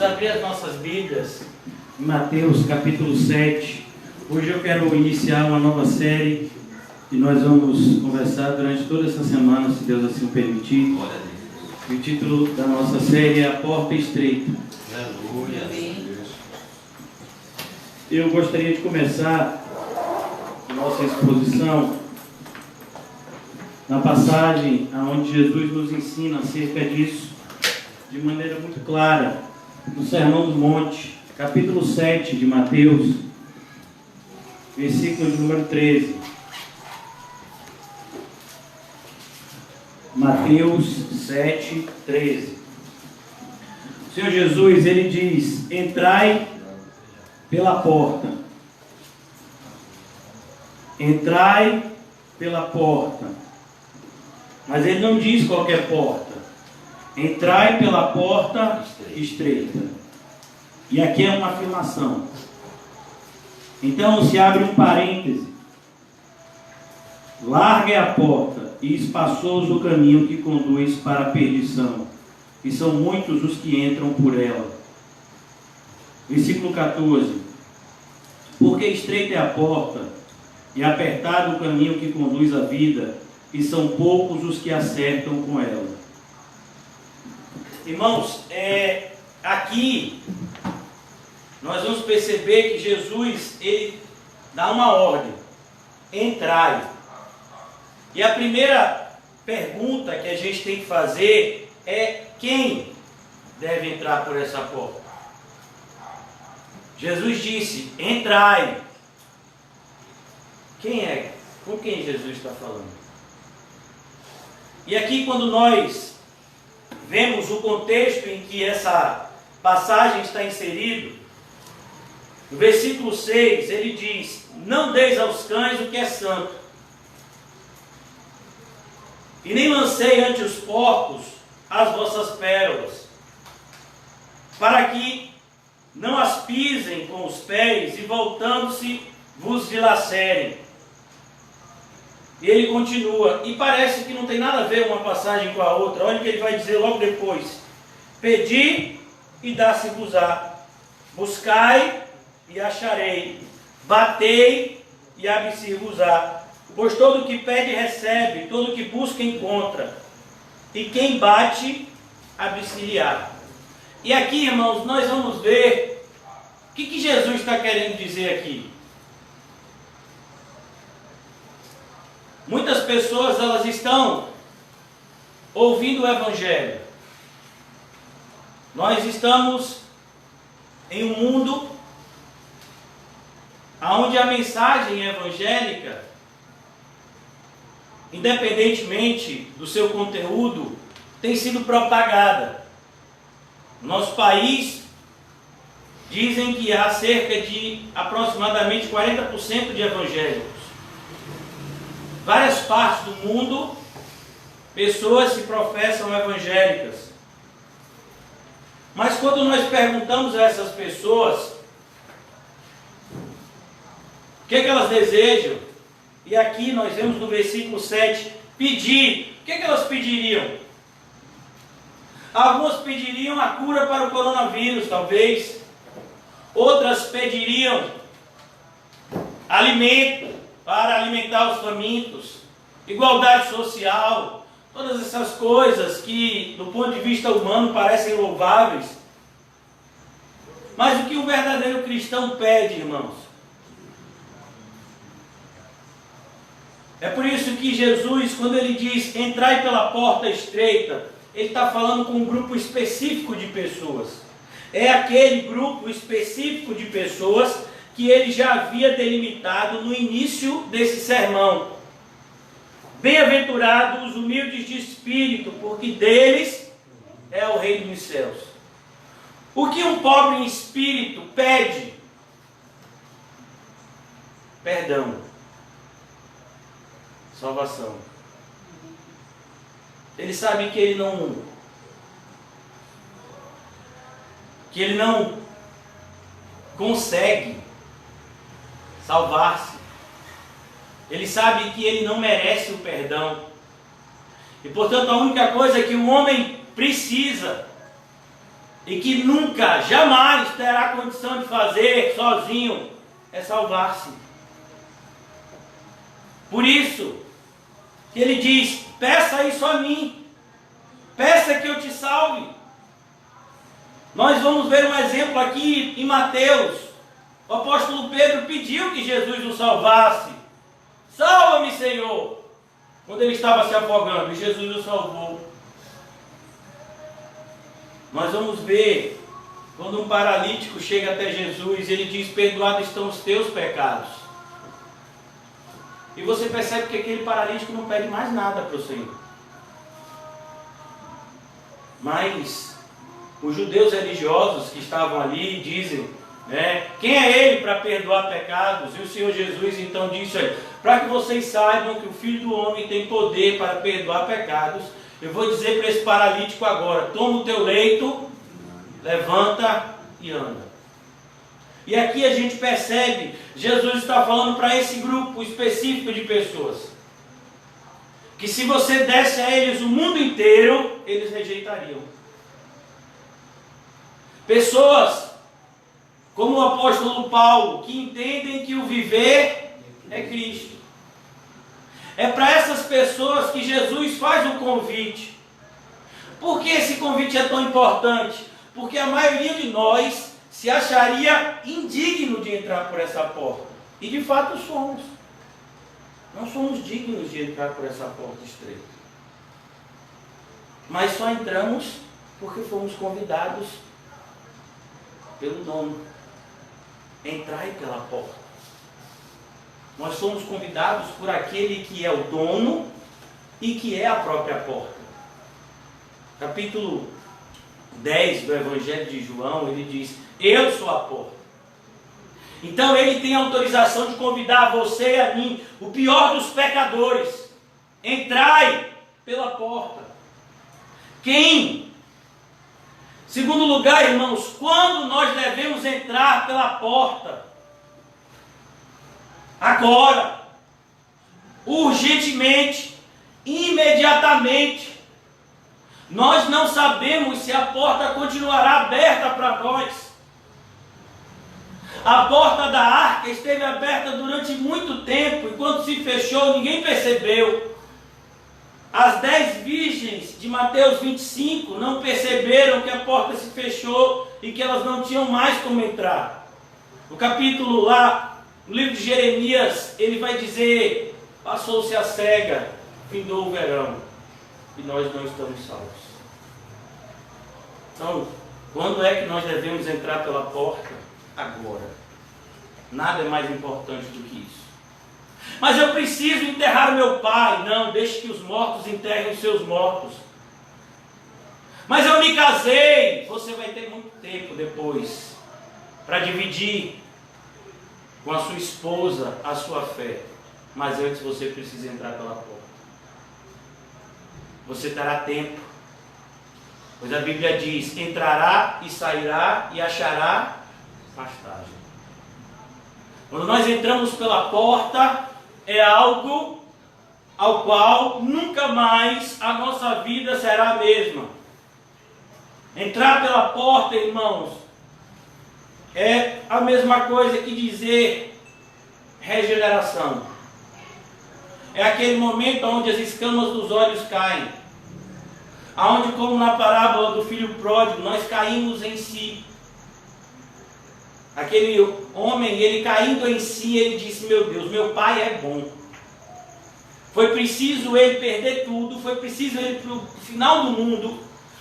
abrir as nossas Bíblias em Mateus capítulo 7. Hoje eu quero iniciar uma nova série e nós vamos conversar durante toda essa semana, se Deus assim o permitir. E o título da nossa série é A Porta Estreita. Aleluia. Eu gostaria de começar a nossa exposição na passagem onde Jesus nos ensina acerca disso de maneira muito clara, no Sermão do Monte, capítulo 7 de Mateus, versículo de número 13. Mateus 7, 13. O Senhor Jesus, ele diz: entrai pela porta. Entrai pela porta. Mas ele não diz qualquer porta. Entrai pela porta estreita. E aqui é uma afirmação. Então se abre um parêntese. Larga é a porta e espaçoso o caminho que conduz para a perdição, e são muitos os que entram por ela. Versículo 14. Porque estreita é a porta e apertado o caminho que conduz à vida, e são poucos os que acertam com ela. Irmãos, aqui nós vamos perceber que Jesus, ele dá uma ordem: entrai. E a primeira pergunta que a gente tem que fazer é: quem deve entrar por essa porta? Jesus disse: entrai. Quem é? Com quem Jesus está falando? E aqui, quando nós vemos o contexto em que essa passagem está inserido, no versículo 6, ele diz: não deis aos cães o que é santo, e nem lancei ante os porcos as vossas pérolas, para que não as pisem com os pés, e voltando-se vos dilacerem. E ele continua, e parece que não tem nada a ver uma passagem com a outra. Olha o que ele vai dizer logo depois: pedi e dá-se-vos-á, buscai e acharei, batei e abre-se-vos-á. Pois todo que pede recebe, todo que busca encontra, e quem bate abre-se-lhe-á. E aqui, irmãos, nós vamos ver o que Jesus está querendo dizer aqui. Muitas pessoas, elas estão ouvindo o Evangelho. Nós estamos em um mundo onde a mensagem evangélica, independentemente do seu conteúdo, tem sido propagada. No nosso país, dizem que há cerca de aproximadamente 40% de evangélicos. Várias partes do mundo, pessoas se professam evangélicas. Mas quando nós perguntamos a essas pessoas o que elas desejam, e aqui nós vemos no versículo 7, pedir, o que elas pediriam? Algumas pediriam a cura para o coronavírus, talvez. Outras pediriam alimento para alimentar os famintos, igualdade social, todas essas coisas que, do ponto de vista humano, parecem louváveis. Mas o que um verdadeiro cristão pede, irmãos? É por isso que Jesus, quando ele diz entrai pela porta estreita, ele está falando com um grupo específico de pessoas. É aquele grupo específico de pessoas que ele já havia delimitado no início desse sermão. Bem-aventurados os humildes de espírito, porque deles é o reino dos céus. O que um pobre em espírito pede? Perdão. Salvação. Ele sabe que ele não consegue salvar-se. Ele sabe que ele não merece o perdão. E portanto a única coisa que o homem precisa e que nunca, jamais terá condição de fazer sozinho, é salvar-se. Por isso que ele diz: peça isso a mim, peça que eu te salve. Nós vamos ver um exemplo aqui em Mateus. O apóstolo Pedro pediu que Jesus o salvasse. Salva-me, Senhor, quando ele estava se afogando, e Jesus o salvou. Nós vamos ver quando um paralítico chega até Jesus, ele diz: perdoados estão os teus pecados. E você percebe que aquele paralítico não pede mais nada para o Senhor. Mas os judeus religiosos que estavam ali dizem, quem é ele para perdoar pecados? E o Senhor Jesus então disse: para que vocês saibam que o Filho do Homem tem poder para perdoar pecados, eu vou dizer para esse paralítico agora: toma o teu leito, levanta e anda. E aqui a gente percebe, Jesus está falando para esse grupo específico de pessoas, que se você desse a eles o mundo inteiro, eles rejeitariam. Pessoas como o apóstolo Paulo, que entendem que o viver é Cristo. É para essas pessoas que Jesus faz o convite. Por que esse convite é tão importante? Porque a maioria de nós se acharia indigno de entrar por essa porta. E de fato somos. Não somos dignos de entrar por essa porta estreita. Mas só entramos porque fomos convidados pelo dono. Entrai pela porta. Nós somos convidados por aquele que é o dono e que é a própria porta. Capítulo 10 do Evangelho de João, ele diz: eu sou a porta. Então ele tem autorização de convidar você e a mim, o pior dos pecadores: entrai pela porta. Quem? Segundo lugar, irmãos, quando nós devemos entrar pela porta? Agora, urgentemente, imediatamente. Nós não sabemos se a porta continuará aberta para nós. A porta da arca esteve aberta durante muito tempo, e quando se fechou, ninguém percebeu. As 10 virgens de Mateus 25 não perceberam que a porta se fechou e que elas não tinham mais como entrar. No capítulo lá, no livro de Jeremias, ele vai dizer: passou-se a cega, findou o verão, e nós não estamos salvos. Então, quando é que nós devemos entrar pela porta? Agora. Nada é mais importante do que isso. Mas eu preciso enterrar o meu pai. Não, deixe que os mortos enterrem os seus mortos. Mas eu me casei. Você vai ter muito tempo depois para dividir com a sua esposa a sua fé. Mas antes você precisa entrar pela porta. Você terá tempo. Pois a Bíblia diz: entrará e sairá e achará pastagem. Quando nós entramos pela porta, é algo ao qual nunca mais a nossa vida será a mesma. Entrar pela porta, irmãos, é a mesma coisa que dizer regeneração. É aquele momento onde as escamas dos olhos caem. Aonde, como na parábola do filho pródigo, nós caímos em si. Aquele homem, ele caindo em si, ele disse: meu Deus, meu pai é bom. Foi preciso ele perder tudo, foi preciso ele para o final do mundo,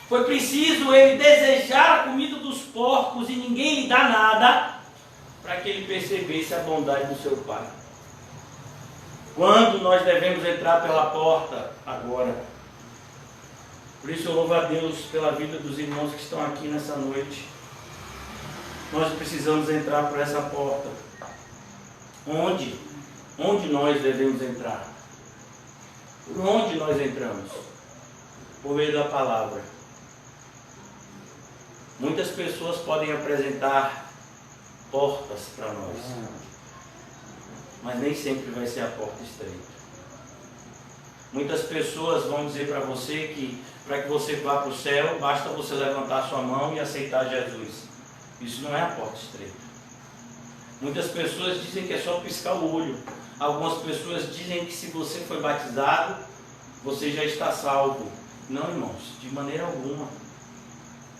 foi preciso ele desejar a comida dos porcos e ninguém lhe dá nada, para que ele percebesse a bondade do seu pai. Quando nós devemos entrar pela porta? Agora. Por isso eu louvo a Deus pela vida dos irmãos que estão aqui nessa noite. Nós precisamos entrar por essa porta. Onde? Onde nós devemos entrar? Por onde nós entramos? Por meio da palavra. Muitas pessoas podem apresentar portas para nós, mas nem sempre vai ser a porta estreita. Muitas pessoas vão dizer para você que para que você vá para o céu, basta você levantar sua mão e aceitar Jesus. Isso não é a porta estreita. Muitas pessoas dizem que é só piscar o olho. Algumas pessoas dizem que se você foi batizado, você já está salvo. Não, irmãos, de maneira alguma.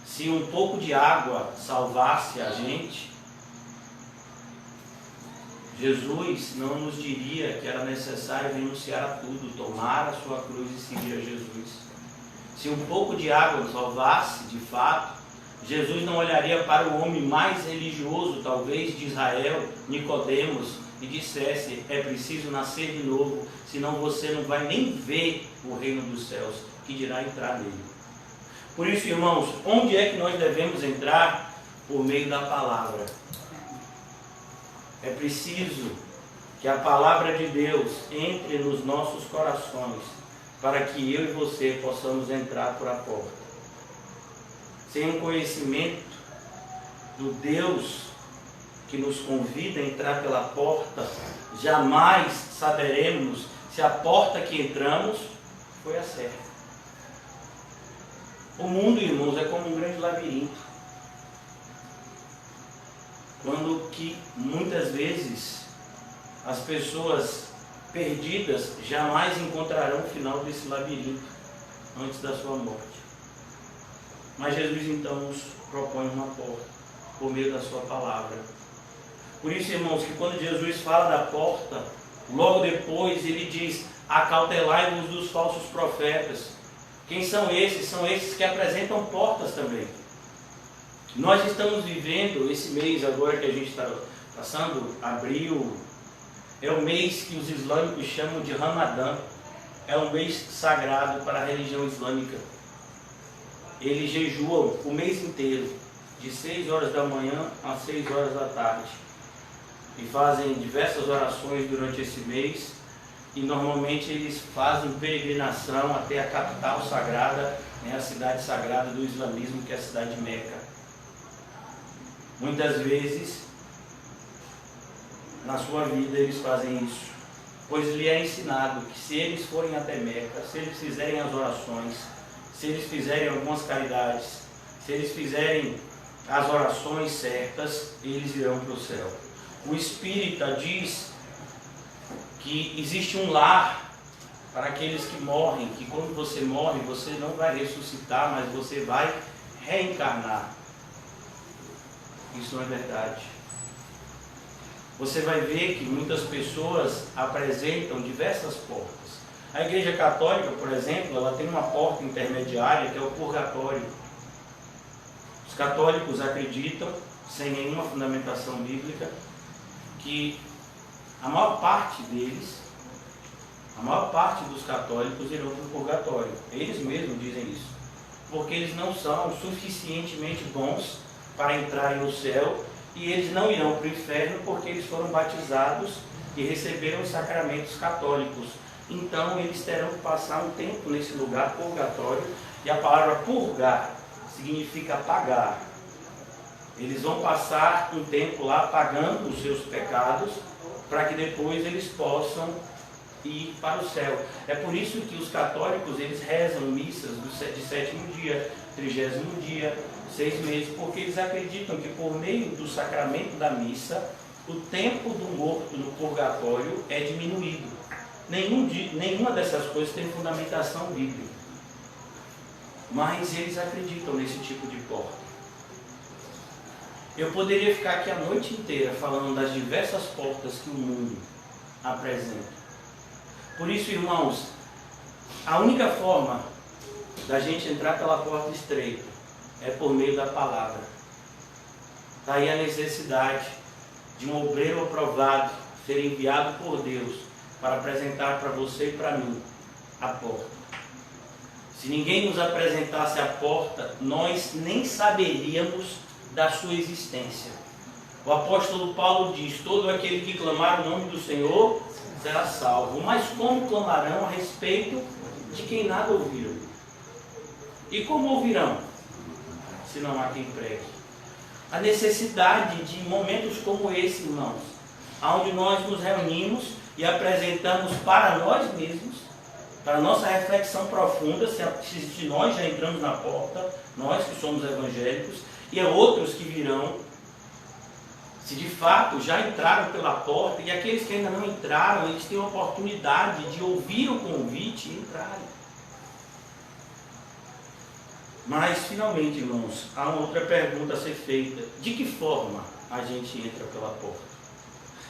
Se um pouco de água salvasse a gente, Jesus não nos diria que era necessário renunciar a tudo, tomar a sua cruz e seguir a Jesus. Se um pouco de água nos salvasse, de fato, Jesus não olharia para o homem mais religioso, talvez, de Israel, Nicodemos, e dissesse: é preciso nascer de novo, senão você não vai nem ver o reino dos céus, que dirá entrar nele. Por isso, irmãos, onde é que nós devemos entrar? Por meio da palavra. É preciso que a palavra de Deus entre nos nossos corações, para que eu e você possamos entrar por a porta. Sem um conhecimento do Deus que nos convida a entrar pela porta, jamais saberemos se a porta que entramos foi a certa. O mundo, irmãos, é como um grande labirinto, quando que muitas vezes as pessoas perdidas jamais encontrarão o final desse labirinto antes da sua morte. Mas Jesus então nos propõe uma porta por meio da sua palavra. Por isso, irmãos, que quando Jesus fala da porta, logo depois ele diz: acautelai-vos dos falsos profetas. Quem são esses? São esses que apresentam portas também. Nós estamos vivendo esse mês agora que a gente está passando, abril, é o mês que os islâmicos chamam de Ramadã. É um mês sagrado para a religião islâmica. Eles jejuam o mês inteiro, de 6 horas da manhã às 6 horas da tarde. E fazem diversas orações durante esse mês. E normalmente eles fazem peregrinação até a capital sagrada, a cidade sagrada do islamismo, que é a cidade de Meca. Muitas vezes, na sua vida, eles fazem isso, pois lhe é ensinado que se eles forem até Meca, se eles fizerem as orações, se eles fizerem algumas caridades, se eles fizerem as orações certas, eles irão para o céu. O espírita diz que existe um lar para aqueles que morrem, que quando você morre, você não vai ressuscitar, mas você vai reencarnar. Isso não é verdade. Você vai ver que muitas pessoas apresentam diversas portas. A Igreja Católica, por exemplo, ela tem uma porta intermediária que é o purgatório. Os católicos acreditam, sem nenhuma fundamentação bíblica, que a maior parte deles, a maior parte dos católicos irão para o purgatório. Eles mesmos dizem isso. Porque eles não são suficientemente bons para entrarem no céu, e eles não irão para o inferno porque eles foram batizados e receberam os sacramentos católicos. Então eles terão que passar um tempo nesse lugar purgatório, e a palavra purgar significa pagar. Eles vão passar um tempo lá pagando os seus pecados, para que depois eles possam ir para o céu. É por isso que os católicos eles rezam missas de 7º dia, 30º dia, 6 meses, porque eles acreditam que por meio do sacramento da missa, o tempo do morto no purgatório é diminuído. Nenhuma dessas coisas tem fundamentação bíblica. Mas eles acreditam nesse tipo de porta. Eu poderia ficar aqui a noite inteira falando das diversas portas que o mundo apresenta. Por isso, irmãos, a única forma da gente entrar pela porta estreita é por meio da palavra. Daí a necessidade de um obreiro aprovado ser enviado por Deus para apresentar para você e para mim a porta. Se ninguém nos apresentasse a porta, nós nem saberíamos da sua existência. O apóstolo Paulo diz: todo aquele que clamar o nome do Senhor será salvo. Mas como clamarão a respeito de quem nada ouviram? E como ouvirão, se não há quem pregue? A necessidade de momentos como esse, irmãos, onde nós nos reunimos e apresentamos para nós mesmos para a nossa reflexão profunda, se nós já entramos na porta, nós que somos evangélicos, e outros que virão, se de fato já entraram pela porta, e aqueles que ainda não entraram, eles têm a oportunidade de ouvir o convite e entrarem. Mas, finalmente, irmãos, há uma outra pergunta a ser feita. De que forma a gente entra pela porta?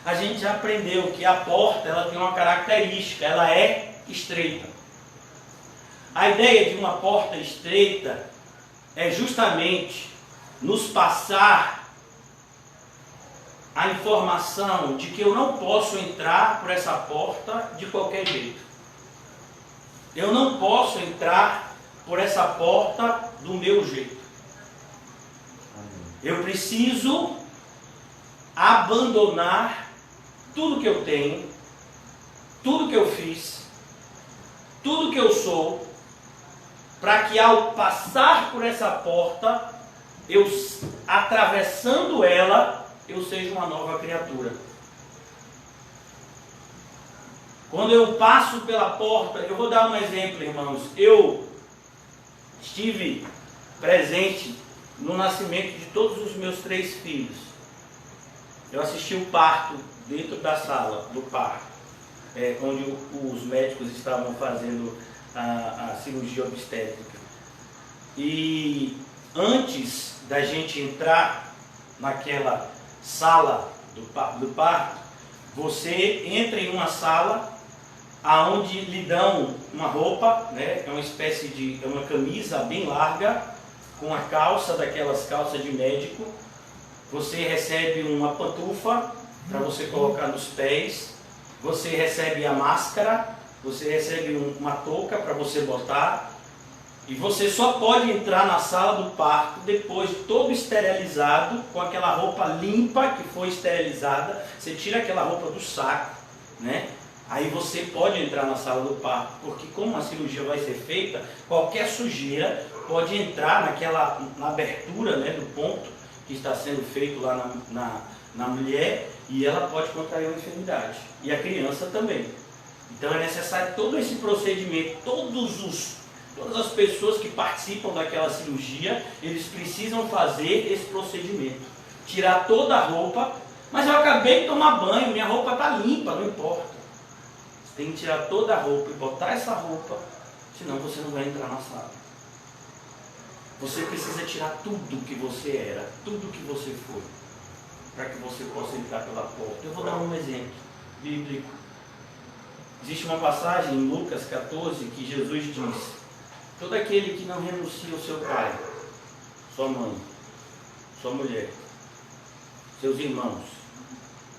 A gente já aprendeu que a porta ela tem uma característica, ela é estreita. A ideia de uma porta estreita é justamente nos passar a informação de que eu não posso entrar por essa porta de qualquer jeito. Eu não posso entrar por essa porta do meu jeito. Eu preciso abandonar tudo que eu tenho, tudo que eu fiz, tudo que eu sou, para que ao passar por essa porta, eu, atravessando ela, eu seja uma nova criatura. Quando eu passo pela porta, eu vou dar um exemplo, irmãos. Eu estive presente no nascimento de todos os meus 3 filhos. Eu assisti o parto dentro da sala do parto, onde os médicos estavam fazendo a cirurgia obstétrica. E antes da gente entrar naquela sala do parto, você entra em uma sala aonde lhe dão uma roupa, né? É uma espécie de uma camisa bem larga, com a calça, daquelas calças de médico. Você recebe uma pantufa para você colocar nos pés. Você recebe a máscara, você recebe uma touca para você botar. E você só pode entrar na sala do parto depois de todo esterilizado, com aquela roupa limpa que foi esterilizada. Você tira aquela roupa do saco, né? Aí você pode entrar na sala do parto, porque como a cirurgia vai ser feita, qualquer sujeira pode entrar na abertura, né, do ponto que está sendo feito lá na mulher, e ela pode contrair uma enfermidade. E a criança também. Então é necessário todo esse procedimento, todas as pessoas que participam daquela cirurgia, eles precisam fazer esse procedimento. Tirar toda a roupa, mas eu acabei de tomar banho, minha roupa está limpa, não importa. Tem que tirar toda a roupa e botar essa roupa, senão você não vai entrar na sala. Você precisa tirar tudo que você era, tudo que você foi, para que você possa entrar pela porta. Eu vou dar um exemplo bíblico. Existe uma passagem em Lucas 14 que Jesus diz: todo aquele que não renuncia ao seu pai, sua mãe, sua mulher, seus irmãos,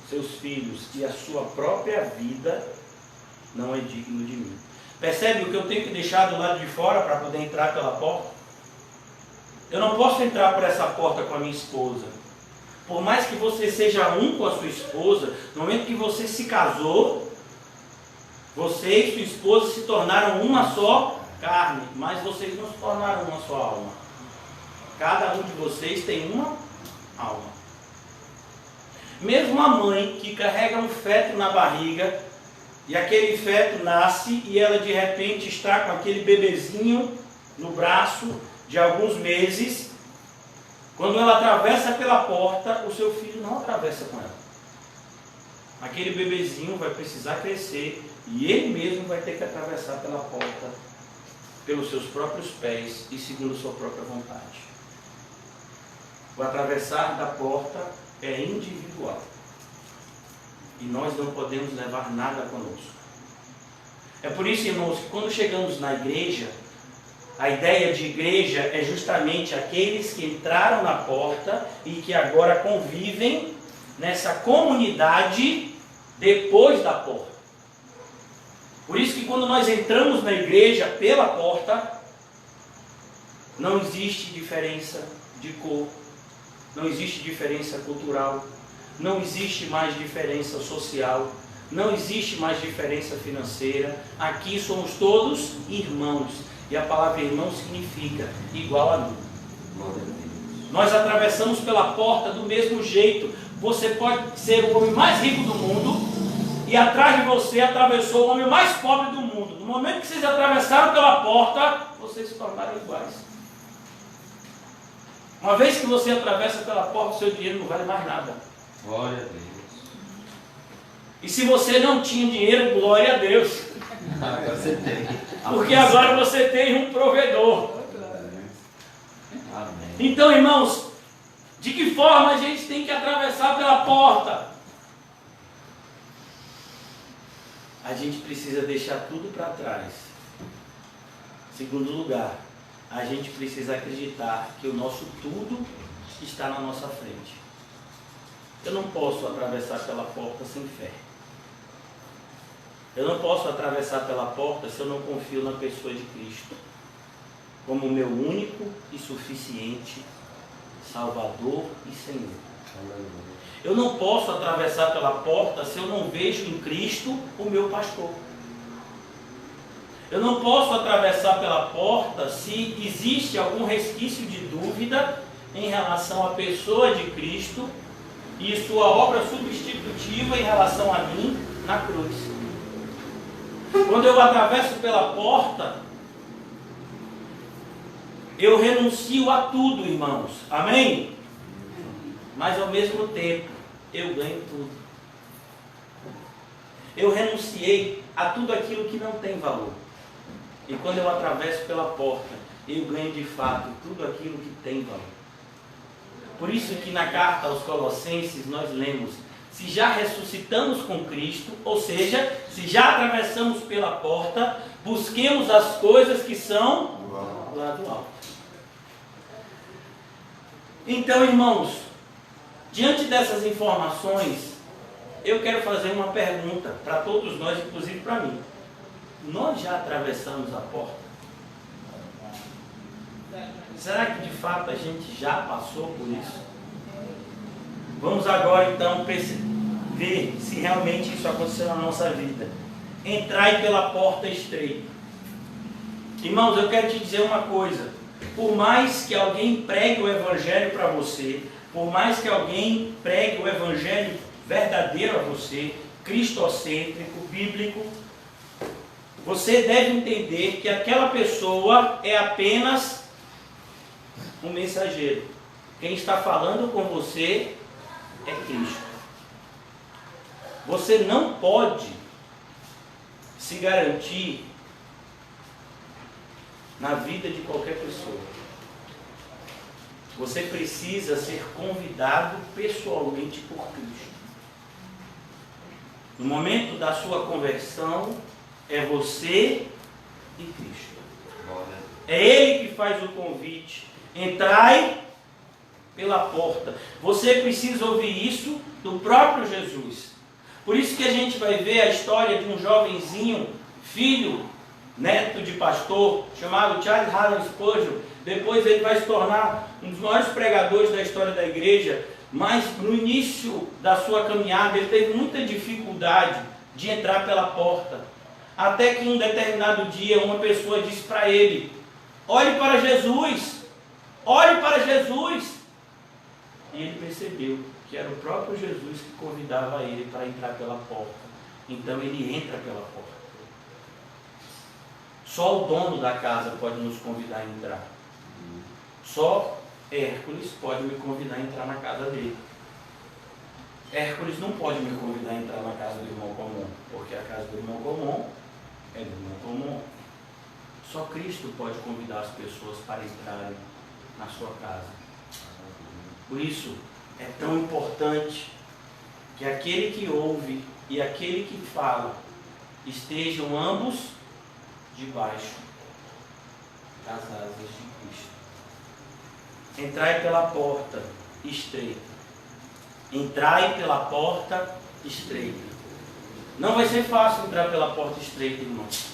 seus filhos e a sua própria vida, não é digno de mim. Percebe o que eu tenho que deixar do lado de fora para poder entrar pela porta? Eu não posso entrar por essa porta com a minha esposa. Por mais que você seja um com a sua esposa, no momento que você se casou, você e sua esposa se tornaram uma só carne, mas vocês não se tornaram uma só alma. Cada um de vocês tem uma alma. Mesmo a mãe que carrega um feto na barriga, e aquele feto nasce e ela de repente está com aquele bebezinho no braço de alguns meses. Quando ela atravessa pela porta, o seu filho não atravessa com ela. Aquele bebezinho vai precisar crescer e ele mesmo vai ter que atravessar pela porta, pelos seus próprios pés e segundo a sua própria vontade. O atravessar da porta é individual. E nós não podemos levar nada conosco. É por isso, irmãos, que quando chegamos na igreja, a ideia de igreja é justamente aqueles que entraram na porta e que agora convivem nessa comunidade depois da porta. Por isso que quando nós entramos na igreja pela porta, não existe diferença de cor, não existe diferença cultural, não existe mais diferença social, não existe mais diferença financeira. Aqui somos todos irmãos. E a palavra irmão significa igual a mim. Nós atravessamos pela porta do mesmo jeito. Você pode ser o homem mais rico do mundo e e atrás de você atravessou o homem mais pobre do mundo. No momento que vocês atravessaram pela porta, vocês se tornaram iguais. Uma vez que você atravessa pela porta, o seu dinheiro não vale mais nada. Glória a Deus. E se você não tinha dinheiro, glória a Deus. Agora você tem. Porque agora você tem um provedor. Amém. Então, irmãos, de que forma a gente tem que atravessar pela porta? A gente precisa deixar tudo para trás. Segundo lugar, a gente precisa acreditar que o nosso tudo está na nossa frente. Eu não posso atravessar pela porta sem fé. Eu não posso atravessar pela porta se eu não confio na pessoa de Cristo como meu único e suficiente Salvador e Senhor. Eu não posso atravessar pela porta se eu não vejo em Cristo o meu pastor. Eu não posso atravessar pela porta se existe algum resquício de dúvida em relação à pessoa de Cristo e sua obra substitutiva em relação a mim na cruz. Quando eu atravesso pela porta, eu renuncio a tudo, irmãos. Amém? Mas ao mesmo tempo, eu ganho tudo. Eu renunciei a tudo aquilo que não tem valor. E quando eu atravesso pela porta, eu ganho de fato tudo aquilo que tem valor. Por isso que na carta aos Colossenses nós lemos: se já ressuscitamos com Cristo, ou seja, se já atravessamos pela porta, busquemos as coisas que são lá do alto. Então, irmãos, diante dessas informações, eu quero fazer uma pergunta para todos nós, inclusive para mim. Nós já atravessamos a porta? Será que de fato a gente já passou por isso? Vamos agora então ver se realmente isso aconteceu na nossa vida. Entrai pela porta estreita. Irmãos, eu quero te dizer uma coisa. Por mais que alguém pregue o Evangelho para você, por mais que alguém pregue o Evangelho verdadeiro a você, cristocêntrico, bíblico, você deve entender que aquela pessoa é apenas um mensageiro. Quem está falando com você é Cristo. Você não pode se garantir na vida de qualquer pessoa. Você precisa ser convidado pessoalmente por Cristo. No momento da sua conversão, é você e Cristo. É Ele que faz o convite. Entrai pela porta. Você precisa ouvir isso do próprio Jesus. Por isso que a gente vai ver a história de um jovenzinho, filho, neto de pastor, chamado Charles Haddon Spurgeon. Depois ele vai se tornar um dos maiores pregadores da história da igreja, mas no início da sua caminhada ele teve muita dificuldade de entrar pela porta. Até que um determinado dia uma pessoa disse para ele: olhe para Jesus, olhe para Jesus. E ele percebeu que era o próprio Jesus que convidava ele para entrar pela porta. Então ele entra pela porta. Só o dono da casa pode nos convidar a entrar. Só Hércules pode me convidar a entrar na casa dele. Hércules não pode me convidar a entrar na casa do irmão comum, porque a casa do irmão comum é do irmão comum. Só Cristo pode convidar as pessoas para entrarem na sua casa. Por isso, é tão importante que aquele que ouve e aquele que fala estejam ambos debaixo das asas de Cristo. Entrai pela porta estreita. Entrai pela porta estreita. Não vai ser fácil entrar pela porta estreita, irmãos.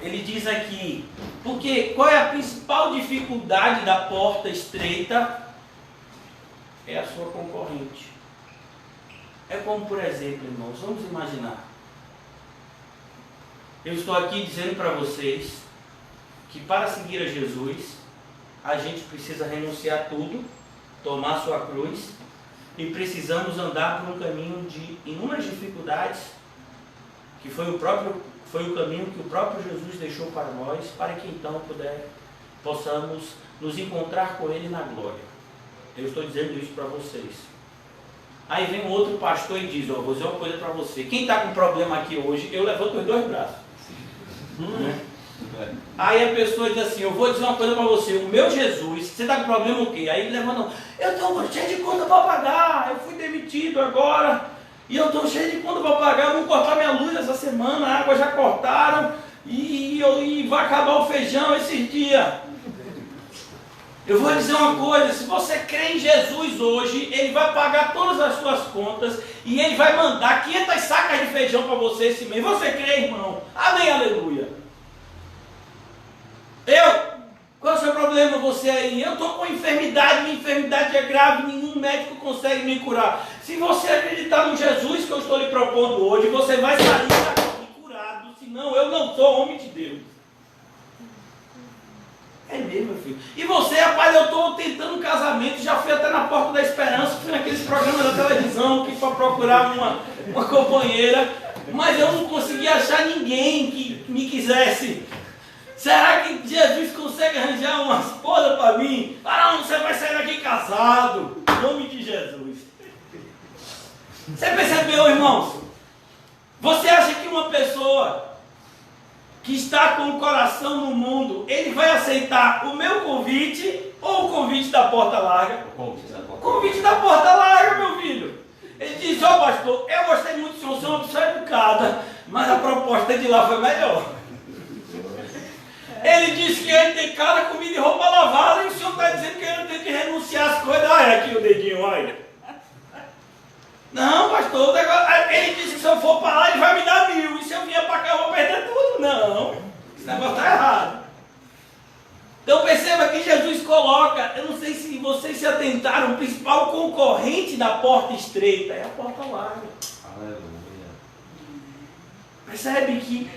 Ele diz aqui, porque qual é a principal dificuldade da porta estreita? É a sua concorrente. É como, por exemplo, irmãos, vamos imaginar. Eu estou aqui dizendo para vocês que para seguir a Jesus, a gente precisa renunciar a tudo, tomar sua cruz, e precisamos andar por um caminho de inúmeras dificuldades que foi o caminho que o próprio Jesus deixou para nós, para que então possamos nos encontrar com Ele na glória. Eu estou dizendo isso para vocês. Aí vem um outro pastor e diz, vou dizer uma coisa para você. Quem está com problema aqui hoje, eu levanto os 2 braços. Né? Aí a pessoa diz assim, eu vou dizer uma coisa para você, o meu Jesus, você está com problema o quê? Aí ele levanta, eu estou cheio de conta para pagar, eu fui demitido agora, e eu estou cheio de conta para pagar, vou cortar minha luz essa semana, a água já cortaram, e vai acabar o feijão esses dias. Eu vou dizer uma coisa, se você crê em Jesus hoje, Ele vai pagar todas as suas contas e Ele vai mandar 500 sacas de feijão para você esse mês. Você crê, irmão? Amém, aleluia. Qual é o seu problema você aí? Eu estou com enfermidade, minha enfermidade é grave, nenhum médico consegue me curar. Se você acreditar no Jesus que eu estou lhe propondo hoje, você vai sair daqui curado, senão eu não sou homem de Deus. É mesmo, meu filho. E você, rapaz, eu estou tentando um casamento, já fui até na Porta da Esperança, fui naqueles programas da televisão que para procurar uma companheira, mas eu não consegui achar ninguém que me quisesse. Será que Jesus consegue arranjar uma esposa para mim? Ah, não, você vai sair daqui casado. Em nome de Jesus. Você percebeu, irmãos? Você acha que uma pessoa que está com o coração no mundo, ele vai aceitar o meu convite ou o convite da porta larga? O convite da porta larga, meu filho. Ele diz, pastor, eu gostei muito do senhor, você é uma pessoa educada, mas a proposta de lá foi melhor. Ele disse que ele tem cada comida e roupa lavada, e o senhor está dizendo que ele tem que renunciar às coisas. Olha aqui o dedinho, olha. Não, pastor, ele disse que se eu for para lá, ele vai me dar 1000. E se eu vier para cá, eu vou perder tudo. Não, esse negócio está errado. Então perceba que Jesus coloca, eu não sei se vocês se atentaram, o principal concorrente da porta estreita é a porta larga. Aleluia. Percebe que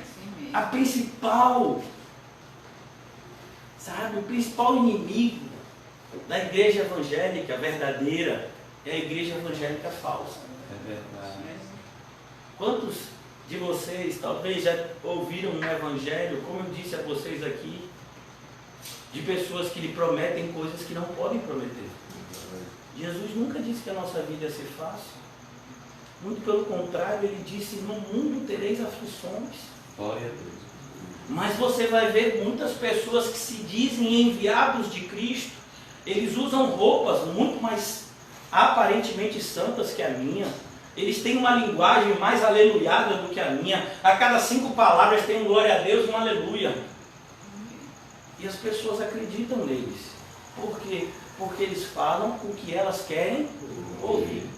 a principal, o principal inimigo da igreja evangélica verdadeira é a igreja evangélica falsa. É verdade. Quantos de vocês talvez já ouviram um evangelho, como eu disse a vocês aqui, de pessoas que lhe prometem coisas que não podem prometer? Jesus nunca disse que a nossa vida ia ser fácil. Muito pelo contrário, ele disse, no mundo tereis aflições. Glória a Deus. Mas você vai ver muitas pessoas que se dizem enviados de Cristo, eles usam roupas muito mais aparentemente santas que a minha, eles têm uma linguagem mais aleluiada do que a minha, a cada 5 palavras tem um glória a Deus e um aleluia, e as pessoas acreditam neles. Por quê? Porque eles falam o que elas querem ouvir.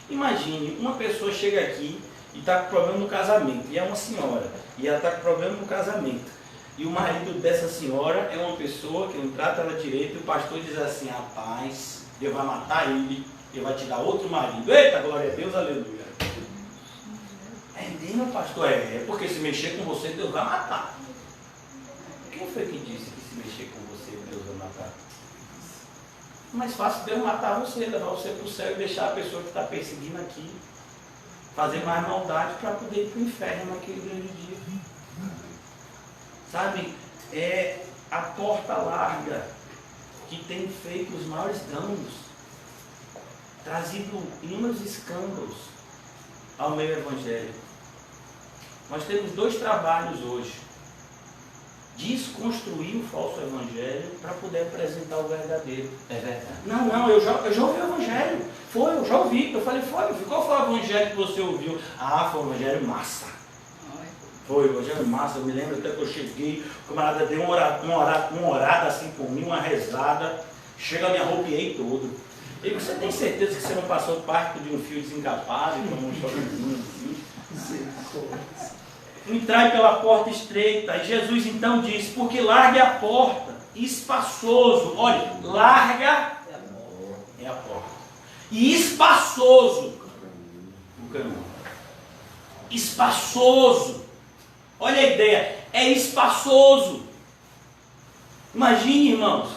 Imagine, uma pessoa chega aqui e está com problema no casamento, e é uma senhora, e ela está com problema no casamento, e o marido dessa senhora é uma pessoa que não trata ela direito, e o pastor diz assim, rapaz, Deus vai matar ele vai te dar outro marido. Eita, glória a Deus, aleluia. É mesmo, pastor? É, porque se mexer com você, Deus vai matar. Quem foi que disse que se mexer com você, Deus vai matar? Mais fácil Deus matar você, levar você para o céu e deixar a pessoa que está perseguindo aqui fazer mais maldade para poder ir para o inferno naquele grande dia. Sabe, é a porta larga que tem feito os maiores danos, trazido inúmeros escândalos ao meio evangélico. Nós temos 2 trabalhos hoje: desconstruir o falso evangelho para poder apresentar o verdadeiro. É verdade. Não, eu já ouvi o evangelho. Eu já ouvi. Eu falei, qual foi o evangelho que você ouviu? Ah, foi o evangelho massa. Foi o evangelho massa. Eu me lembro até que eu cheguei, o camarada deu uma orada assim por mim, uma rezada. Chega, me arrupiei todo. E você tem certeza que você não passou parte de um fio desencapado e tomou um choquezinho assim? Entrai pela porta estreita. E Jesus então diz, porque larga é a porta, espaçoso. Olha, larga é a porta. E espaçoso o caminho. Espaçoso. Olha a ideia, é espaçoso. Imagine, irmãos.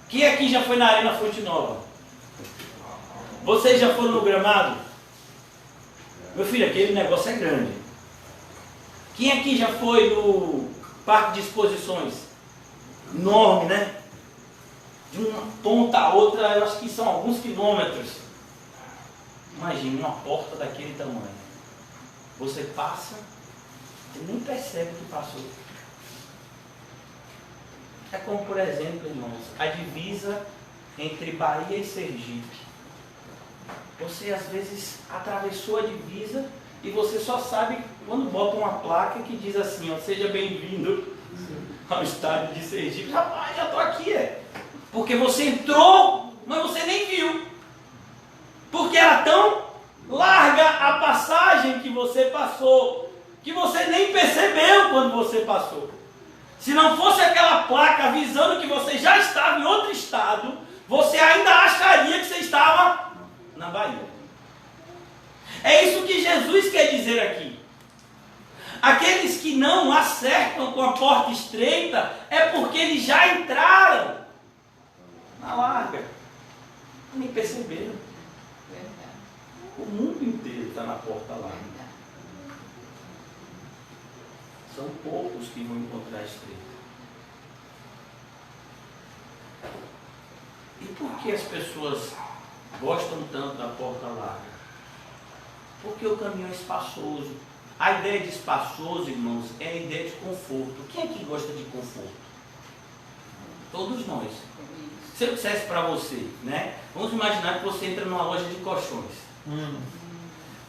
Quem aqui já foi na Arena Fonte Nova? Vocês já foram no gramado? Meu filho, aquele negócio é grande. Quem aqui já foi no parque de exposições? Enorme, né? De uma ponta a outra, eu acho que são alguns quilômetros. Imagine uma porta daquele tamanho. Você passa e nem percebe que passou. É como, por exemplo, irmãos, a divisa entre Bahia e Sergipe. Você às vezes atravessou a divisa e você só sabe quando bota uma placa que diz assim, ó, seja bem-vindo ao estádio de Sergipe. Rapaz, já estou aqui, porque você entrou, mas você nem viu. Porque era tão larga a passagem que você passou, que você nem percebeu quando você passou. Se não fosse aquela placa avisando que você já estava em outro estado, você ainda acharia que você estava na Bahia. É isso que Jesus quer dizer aqui. Aqueles que não acertam com a porta estreita é porque eles já entraram na larga. Nem perceberam. O mundo inteiro está na porta larga. São poucos que vão encontrar a estreita. E por que as pessoas gostam tanto da porta larga? Porque o caminho é espaçoso. A ideia de espaçoso, irmãos, é a ideia de conforto. Quem aqui gosta de conforto? Todos nós. Se eu dissesse para você, né? Vamos imaginar que você entra numa loja de colchões.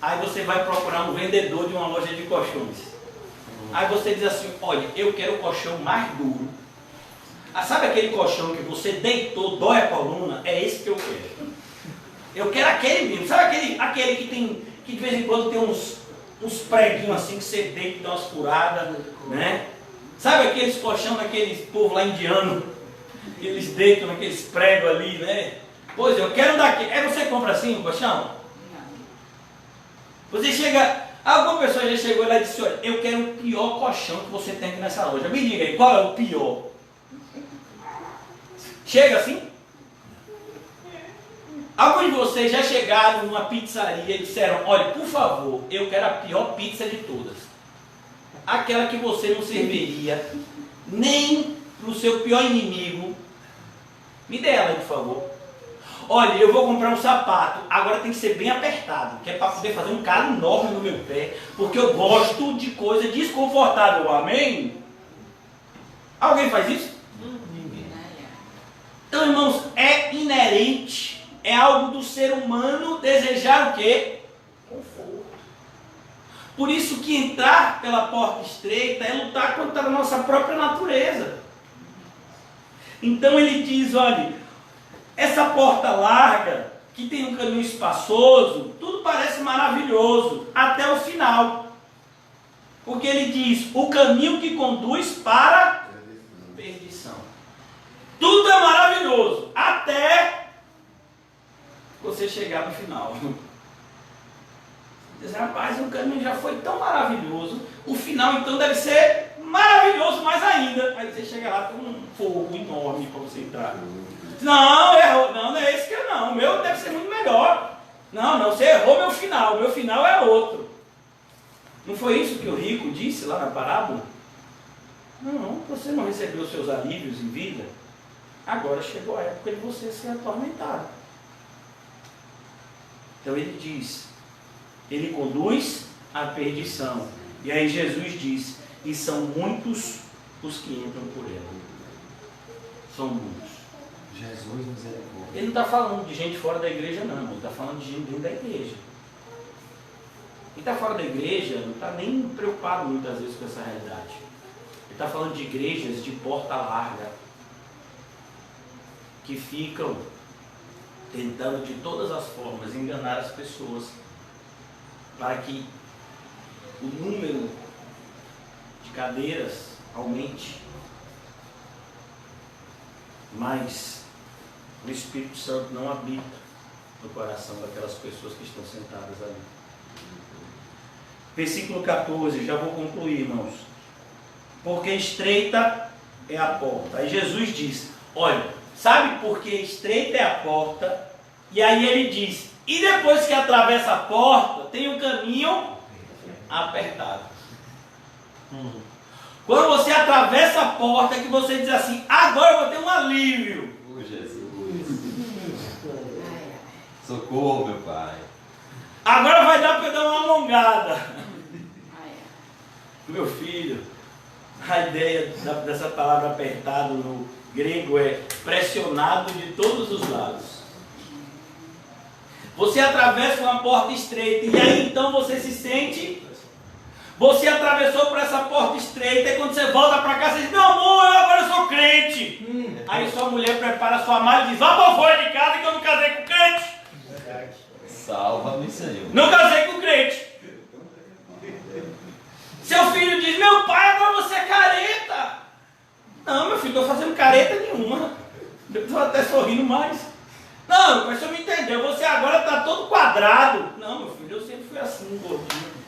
Aí você vai procurar um vendedor de uma loja de colchões. Aí você diz assim, olha, eu quero o colchão mais duro. Ah, sabe aquele colchão que você deitou, dói a coluna? É esse que eu quero. Eu quero aquele mesmo. Sabe aquele que tem, que de vez em quando tem uns preguinhos assim que você deita e dá umas furadas, né? Sabe aqueles colchão daqueles povo lá indiano? Que eles deitam naqueles pregos ali, né? Pois eu quero daquele. Aí você compra assim o colchão? Você chega, alguma pessoa já chegou lá e disse, olha, eu quero o pior colchão que você tem aqui nessa loja. Me diga aí, qual é o pior? Chega assim? Alguns de vocês já chegaram numa pizzaria e disseram, olha, por favor, eu quero a pior pizza de todas. Aquela que você não serviria nem para o seu pior inimigo. Me dê ela aí, por favor. Olha, eu vou comprar um sapato, agora tem que ser bem apertado, que é para poder fazer um calo enorme no meu pé, porque eu gosto de coisa desconfortável, amém? Alguém faz isso? Ninguém. Então, irmãos, é inerente, é algo do ser humano desejar o quê? Conforto. Por isso que entrar pela porta estreita é lutar contra a nossa própria natureza. Então ele diz, olha, essa porta larga, que tem um caminho espaçoso, tudo parece maravilhoso, até o final. Porque ele diz, o caminho que conduz para perdição. Tudo é maravilhoso, até você chegar no final. Diz, rapaz, o caminho já foi tão maravilhoso, o final então deve ser maravilhoso mais ainda. Aí você chega lá com um fogo enorme para você entrar. Não, errou. Não é esse que é não. O meu deve ser muito melhor. Não, você errou meu final. O meu final é outro. Não foi isso que o rico disse lá na parábola? Não, você não recebeu seus alívios em vida. Agora chegou a época de você ser atormentado. Então ele diz, ele conduz à perdição. E aí Jesus diz, e são muitos os que entram por ela. São muitos. Jesus misericórdia. Ele não está falando de gente fora da igreja, não. Ele está falando de gente dentro da igreja. Quem está fora da igreja não está nem preocupado muitas vezes com essa realidade. Ele está falando de igrejas de porta larga, que ficam tentando de todas as formas enganar as pessoas, para que o número de cadeiras aumente, mas o Espírito Santo não habita no coração daquelas pessoas que estão sentadas ali. Versículo 14, já vou concluir, irmãos. Porque estreita é a porta. Aí Jesus diz, olha, sabe por que estreita é a porta? E aí ele diz, E depois que atravessa a porta, tem um caminho apertado. Quando você atravessa a porta, é que você diz assim: agora eu vou ter um alívio. Oh, Jesus. Socorro, meu Pai. Agora vai dar para eu dar uma alongada. Meu filho, a ideia dessa palavra apertado no grego é pressionado de todos os lados. Você atravessa uma porta estreita e aí então você se sente. Você atravessou por essa porta estreita e quando você volta para casa você diz: meu amor, eu agora sou crente. Aí sua mulher prepara sua mala e diz: vá para fora de casa que eu não casei com crente. Salva-me, Senhor. Não casei com crente. Seu filho diz: meu pai, agora você é careta. Não, meu filho, não estou fazendo careta nenhuma. Eu estou até sorrindo mais. Não, mas o senhor me entendeu, você agora está todo quadrado. Não, meu filho, eu sempre fui assim, gordinho.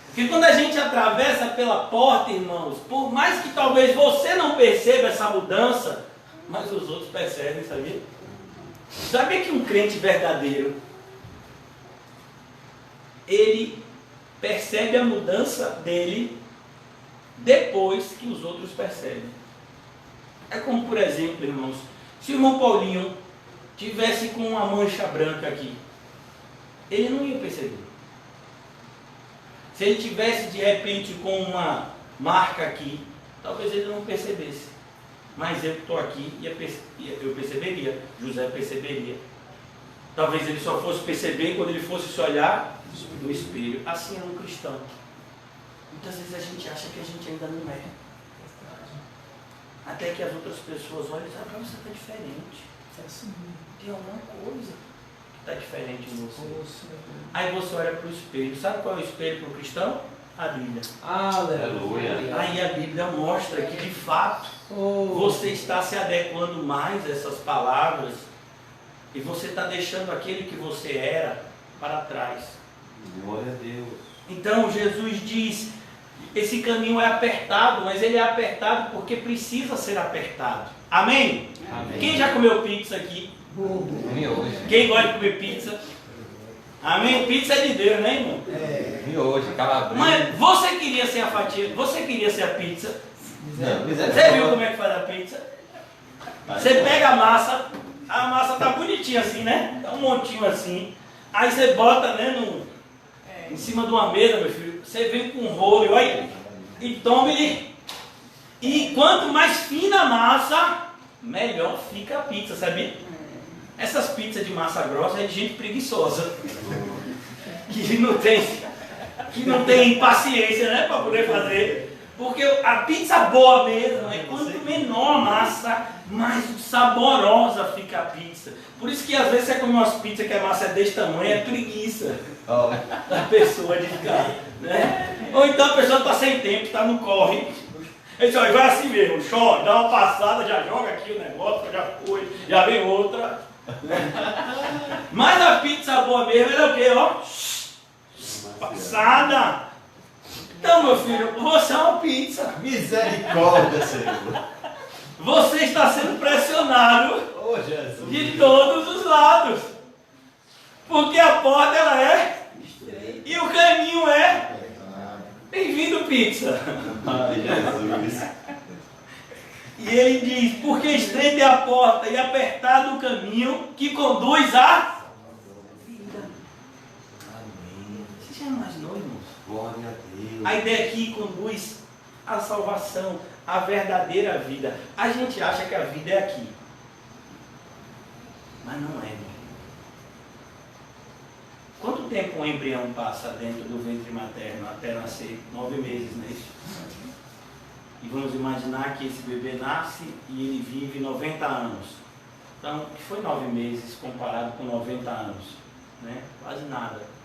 Porque quando a gente atravessa pela porta, irmãos, por mais que talvez você não perceba essa mudança, mas os outros percebem, sabia? Sabia que um crente verdadeiro, ele percebe a mudança dele depois que os outros percebem. É como, por exemplo, irmãos, se o irmão Paulinho tivesse com uma mancha branca aqui, ele não ia perceber. Se ele tivesse de repente com uma marca aqui, talvez ele não percebesse. Mas eu que estou aqui, eu perceberia, José perceberia. Talvez ele só fosse perceber quando ele fosse se olhar no espelho. Assim é um cristão. Muitas vezes a gente acha que a gente ainda não é. Até que as outras pessoas olham e dizem: ah, você está diferente. Tem alguma coisa que está diferente em você. Aí você olha para o espelho. Sabe qual é o espelho para o cristão? A Bíblia. Aleluia. Aí a Bíblia mostra que de fato você está se adequando mais a essas palavras e você está deixando aquele que você era para trás. Glória a Deus. Então Jesus diz: esse caminho é apertado, mas ele é apertado porque precisa ser apertado. Amém? Amém. Quem já comeu pizza aqui? Miojo. Quem gosta de comer pizza? Amém? Pizza é de Deus, né, irmão? Miojo, calabresa. Mas você queria ser a fatia, você queria ser a pizza. Não, Você viu como é que faz a pizza? Você pega a massa tá bonitinha assim, né? Tá um montinho assim. Aí você bota, né, em cima de uma mesa, meu filho. Você vem com um rolo, olha, e toma ele. E quanto mais fina a massa, melhor fica a pizza, sabia? Essas pizzas de massa grossa é de gente preguiçosa. Que não tem paciência, né, para poder fazer. Porque a pizza boa mesmo é quanto menor a massa, mais saborosa fica a pizza. Por isso que às vezes você come umas pizzas que a massa é desse tamanho, é preguiça da pessoa de ficar, né? Ou então a pessoa está sem tempo, está no corre. Ele diz: olha, vai assim mesmo, chora, dá uma passada, já joga aqui o negócio, já foi, já vem outra. Mas a pizza boa mesmo é o quê? Ó, passada. Então, meu filho, você é uma pizza. Misericórdia, Senhor. Você está sendo pressionado Oh, Jesus. de todos os lados. Porque a porta ela é e o caminho é. Bem-vindo, pizza. Ai, Jesus. E ele diz: porque estreita é a porta e apertado o caminho que conduz à vida. Amém. Você já imaginou, irmãos? Glória a Deus. A ideia aqui conduz à salvação, à verdadeira vida. A gente acha que a vida é aqui. Mas não é, irmão. Quanto tempo um embrião passa dentro do ventre materno até nascer? 9 meses, não é isso? E vamos imaginar que esse bebê nasce e ele vive 90 anos. Então, o que foi 9 meses comparado com 90 anos? Né? Quase nada.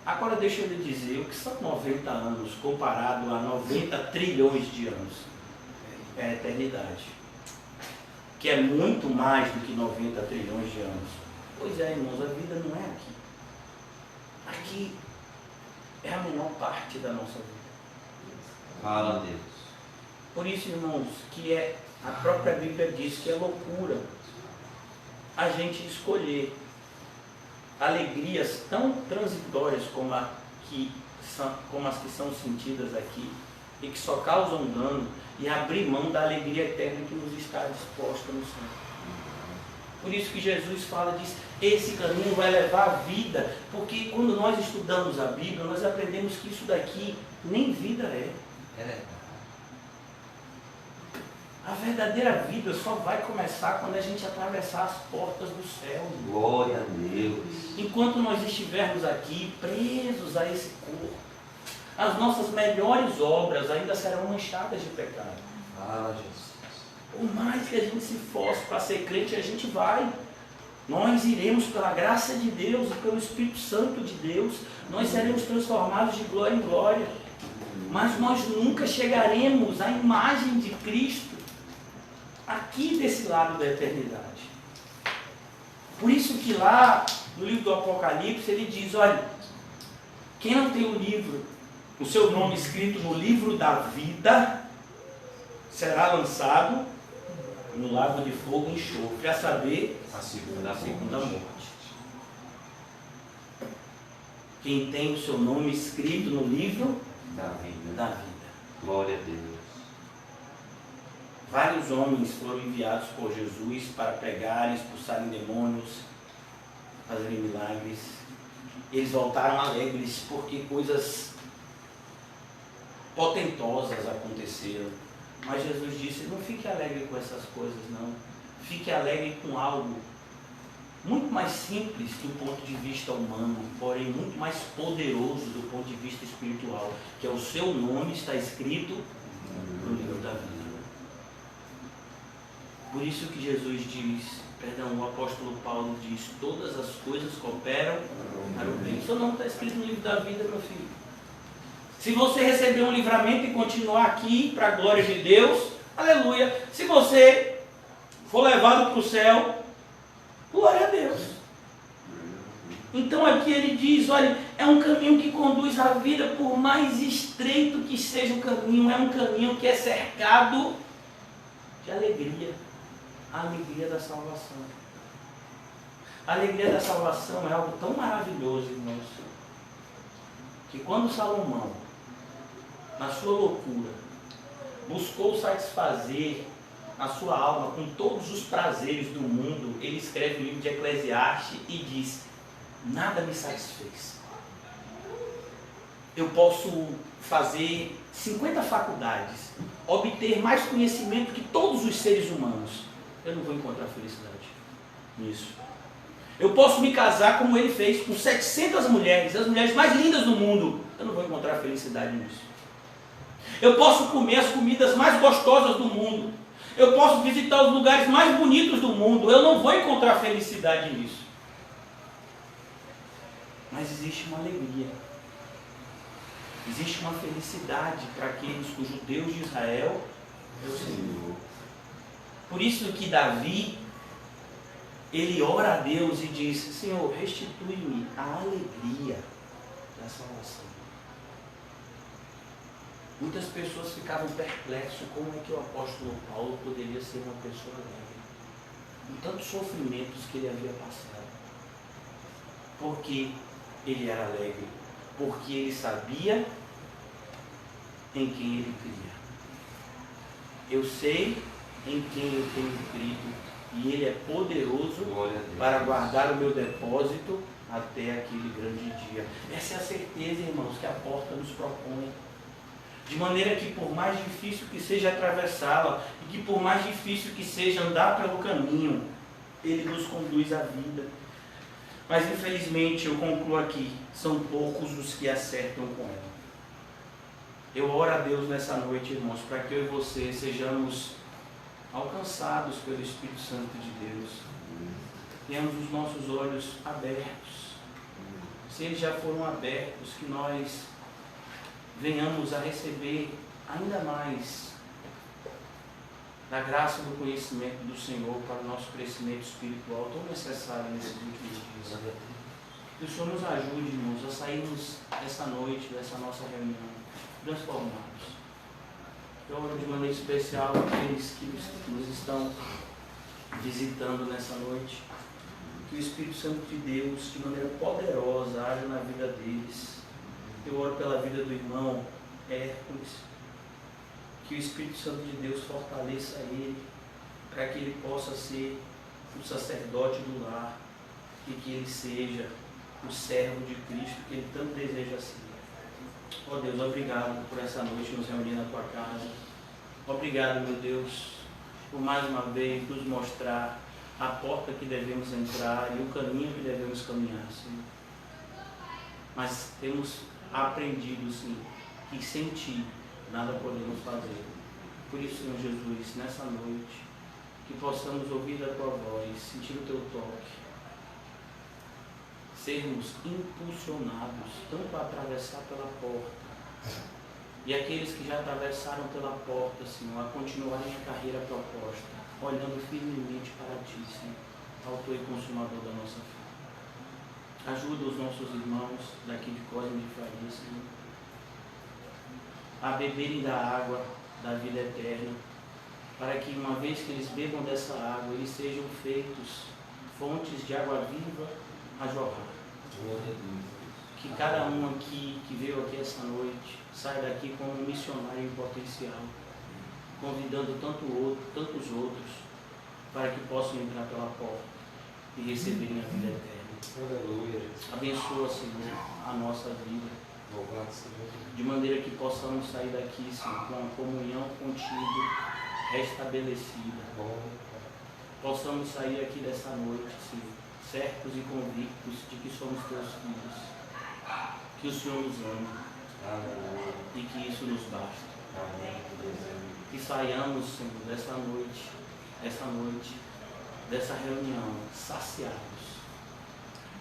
Agora deixa eu lhe dizer, o que são 90 anos comparado a 90 trilhões de anos? É a eternidade. Que é muito mais do que 90 trilhões de anos. Pois é, irmãos, a vida não é aqui. Aqui é a menor parte da nossa vida. Fala, Deus. Por isso, irmãos, que a própria Bíblia diz que é loucura a gente escolher alegrias tão transitórias como as que são sentidas aqui e que só causam dano, e abrir mão da alegria eterna que nos está disposta no céu. Por isso que Jesus fala, diz, esse caminho vai levar à vida, porque quando nós estudamos a Bíblia, nós aprendemos que isso daqui nem vida é. A verdadeira vida só vai começar quando a gente atravessar as portas do céu. Glória a Deus. Enquanto nós estivermos aqui presos a esse corpo, as nossas melhores obras ainda serão manchadas de pecado. Fala, Jesus. Por mais que a gente se esforce para ser crente, a gente vai. Nós iremos pela graça de Deus e pelo Espírito Santo de Deus. Nós seremos transformados de glória em glória. Mas nós nunca chegaremos à imagem de Cristo aqui desse lado da eternidade. Por isso que lá no livro do Apocalipse ele diz, olha, quem não tem o livro, o seu nome escrito no livro da vida, será lançado no lago de fogo e enxofre, a saber, a segunda morte. Quem tem o seu nome escrito no livro da vida. Glória a Deus. Vários homens foram enviados por Jesus para pregarem, expulsarem demônios, fazerem milagres. Eles voltaram alegres porque coisas potentosas aconteceram. Mas Jesus disse, não fique alegre com essas coisas, não. Fique alegre com algo muito mais simples do ponto de vista humano, porém muito mais poderoso do ponto de vista espiritual, que é o seu nome está escrito no livro da vida. Por isso que Jesus diz, o apóstolo Paulo diz, todas as coisas cooperam para o bem. O seu nome está escrito no livro da vida, meu filho. Se você receber um livramento e continuar aqui para a glória de Deus, aleluia. Se você for levado para o céu, glória a Deus. Então aqui ele diz, olha, é um caminho que conduz à vida, por mais estreito que seja o caminho, é um caminho que é cercado de alegria. A alegria da salvação. A alegria da salvação é algo tão maravilhoso, irmãos, que quando Salomão, na sua loucura, buscou satisfazer a sua alma com todos os prazeres do mundo, ele escreve o livro de Eclesiastes e diz, nada me satisfez. Eu posso fazer 50 faculdades, obter mais conhecimento que todos os seres humanos, eu não vou encontrar felicidade nisso. Eu posso me casar como ele fez, com 700 mulheres, as mulheres mais lindas do mundo, eu não vou encontrar felicidade nisso. Eu posso comer as comidas mais gostosas do mundo, eu posso visitar os lugares mais bonitos do mundo, eu não vou encontrar felicidade nisso. Mas existe uma alegria, existe uma felicidade para aqueles cujo Deus de Israel é o Senhor. Por isso que Davi, ele ora a Deus e diz, Senhor, restitui-me a alegria da salvação. Muitas pessoas ficavam perplexas como é que o apóstolo Paulo poderia ser uma pessoa alegre, com tantos sofrimentos que ele havia passado. Porque ele era alegre? Porque ele sabia em quem ele cria. Eu sei em quem eu tenho crido, e ele é poderoso para guardar o meu depósito até aquele grande dia. Essa é a certeza, irmãos, que a porta nos propõe. De maneira que por mais difícil que seja atravessá-la, e que por mais difícil que seja andar pelo caminho, ele nos conduz à vida. Mas infelizmente, eu concluo aqui, são poucos os que acertam com ela. Eu oro a Deus nessa noite, irmãos, para que eu e você sejamos alcançados pelo Espírito Santo de Deus. Tenhamos os nossos olhos abertos. Se eles já foram abertos, que nós venhamos a receber ainda mais da graça e do conhecimento do Senhor para o nosso crescimento espiritual tão necessário nesses últimos dias. Que o Senhor nos ajude, irmãos, a sairmos essa noite, dessa nossa reunião, transformados. Eu oro de maneira especial aqueles que nos estão visitando nessa noite. Que que o Espírito Santo de Deus, de maneira poderosa, haja na vida deles. Eu oro pela vida do irmão Hércules, que o Espírito Santo de Deus fortaleça ele, para que ele possa ser o sacerdote do lar e que ele seja o servo de Cristo que ele tanto deseja ser. Ó Deus, obrigado por essa noite nos reunir na tua casa. Obrigado, meu Deus, por mais uma vez nos mostrar a porta que devemos entrar e o caminho que devemos caminhar, Senhor. Mas temos aprendido, sim, que sem Ti nada podemos fazer. Por isso, Senhor Jesus, nessa noite, que possamos ouvir a Tua voz, sentir o Teu toque, sermos impulsionados tanto a atravessar pela porta, e aqueles que já atravessaram pela porta, Senhor, a continuarem a carreira proposta, olhando firmemente para Ti, Senhor, autor e consumador da nossa fé. Ajuda os nossos irmãos daqui de Cosme de Faria, Senhor, a beberem da água da vida eterna, para que uma vez que eles bebam dessa água, eles sejam feitos fontes de água viva a jorrar. Que cada um aqui que veio aqui essa noite saia daqui como um missionário em potencial, convidando tantos outros para que possam entrar pela porta e receberem a vida eterna. Aleluia. Abençoa, Senhor, a nossa vida, de maneira que possamos sair daqui, Senhor, com a comunhão contigo restabelecida. Possamos sair aqui dessa noite, Senhor, certos e convictos de que somos Teus filhos, que o Senhor nos ama. Aleluia. E que isso nos basta. Amém. Que saiamos, Senhor, dessa noite, dessa reunião, saciados,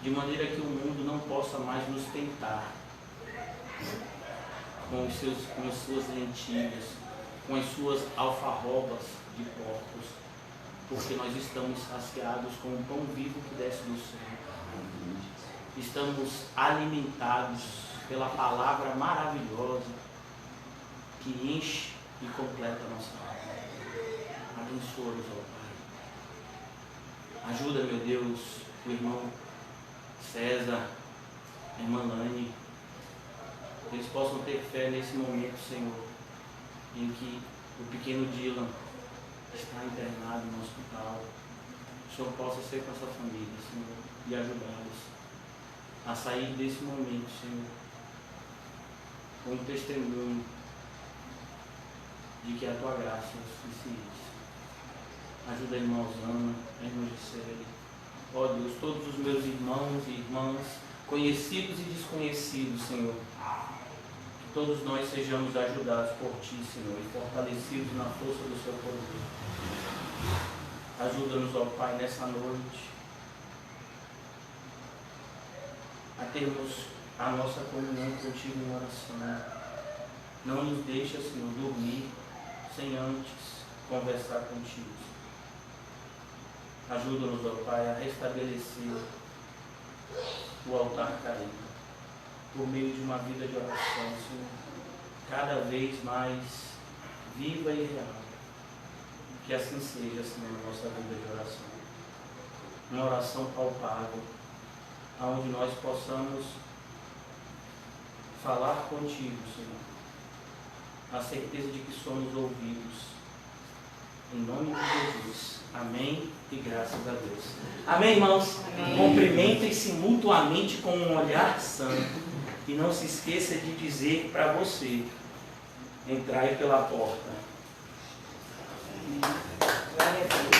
de maneira que o mundo não possa mais nos tentar com as suas lentilhas, com as suas alfarrobas de porcos, porque nós estamos saciados com o pão vivo que desce do céu. Estamos alimentados pela palavra maravilhosa que enche e completa a nossa alma. Abençoa-nos, ó Pai. Ajuda, meu Deus, o irmão César, a irmã Lani, que eles possam ter fé nesse momento, Senhor, em que o pequeno Dylan está internado no hospital. O Senhor possa ser com essa família, Senhor, e ajudá-los a sair desse momento, Senhor, com um testemunho de que a Tua graça é suficiente. Ajuda a irmã Osana, a irmã Gisele. Ó Deus, todos os meus irmãos e irmãs, conhecidos e desconhecidos, Senhor, que todos nós sejamos ajudados por Ti, Senhor, e fortalecidos na força do Seu poder. Ajuda-nos, ó Pai, nessa noite, a termos a nossa comunhão contigo em oração. Não nos deixa, Senhor, dormir sem antes conversar contigo. Ajuda-nos, ó Pai, a restabelecer o altar caído por meio de uma vida de oração, Senhor, cada vez mais viva e real. Que assim seja, Senhor, a nossa vida de oração. Uma oração palpável, onde nós possamos falar contigo, Senhor, a certeza de que somos ouvidos. Em nome de Jesus. Amém e graças a Deus. Amém, irmãos? Cumprimentem-se mutuamente com um olhar santo e não se esqueça de dizer para você: entrai pela porta. Glória a Deus.